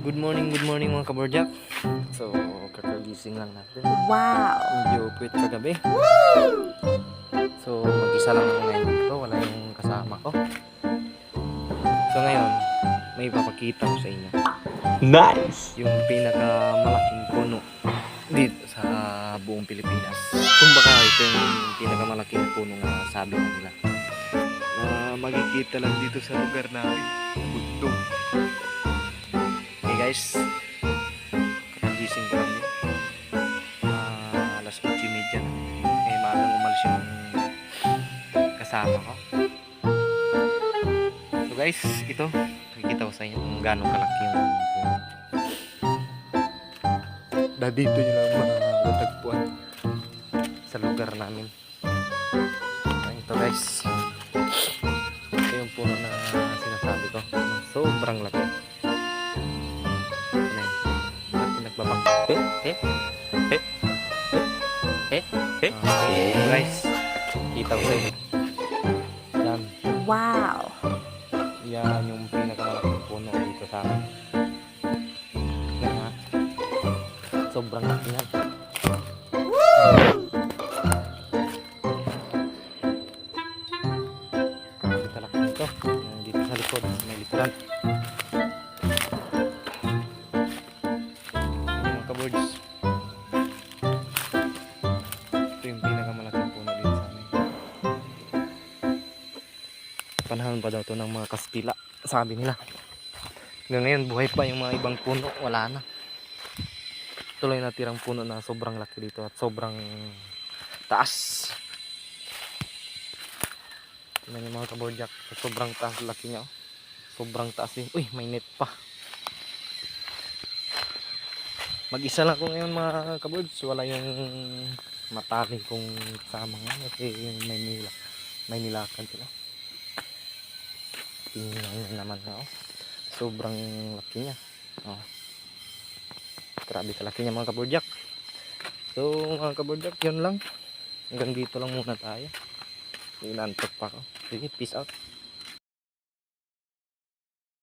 Good morning mga kaborjak. So, kakagising lang natin. Wow! Medyo puwit kagabi. So, mag-isa lang ako ngayon dito. Wala yung kasama ko. So, ngayon, may ipapakita ko sa inyo. Nice! Yung pinakamalaking puno dito sa buong Pilipinas. Kung baka ito yung pinakamalaking puno na sabi na nila. Na makikita lang dito sa lugar namin. Bundok. Okay guys, kakagising ko lang yun. Alas 8:30 na. Maagang umalis yung kasama ko. So guys, ito, nakikita ko sa inyo kung gaano kalaki yung puno. Dito nyo lang matatagpuan sa lugar namin. Ito guys, ito yung puno na sinasabi ko. Sobrang laki. Guys, kita ko sa inyo. Yan. Wow! Yan yung pinakamalaking puno dito sa amin. Yan ha. Sobrang laki yan. Dito laki nito. Dito sa likod, may likuran. Mga kabords. Ito yung pinakamalaking puno dito sa amin. Panahon pa daw to ng mga Kastila, sabi nila. Hanggang ngayon buhay pa yung mga ibang puno, wala na. Tuloy na tirang puno na sobrang laki dito at sobrang taas. Tingnan yung mga kaborjak, sobrang taas laki niya. Sobrang taas din. Uy, may net pa. Mag-isa lang ko ngayon mga kabords, wala yung matali kong kasama nga kasi yung may nilakad sila. Tingnan nyo naman na sobrang laki niya. Grabe kalaki niya mga kaborjak. So mga kaborjak, yun lang. Hanggang dito lang muna tayo. Inantok pa ako. Sige, peace out.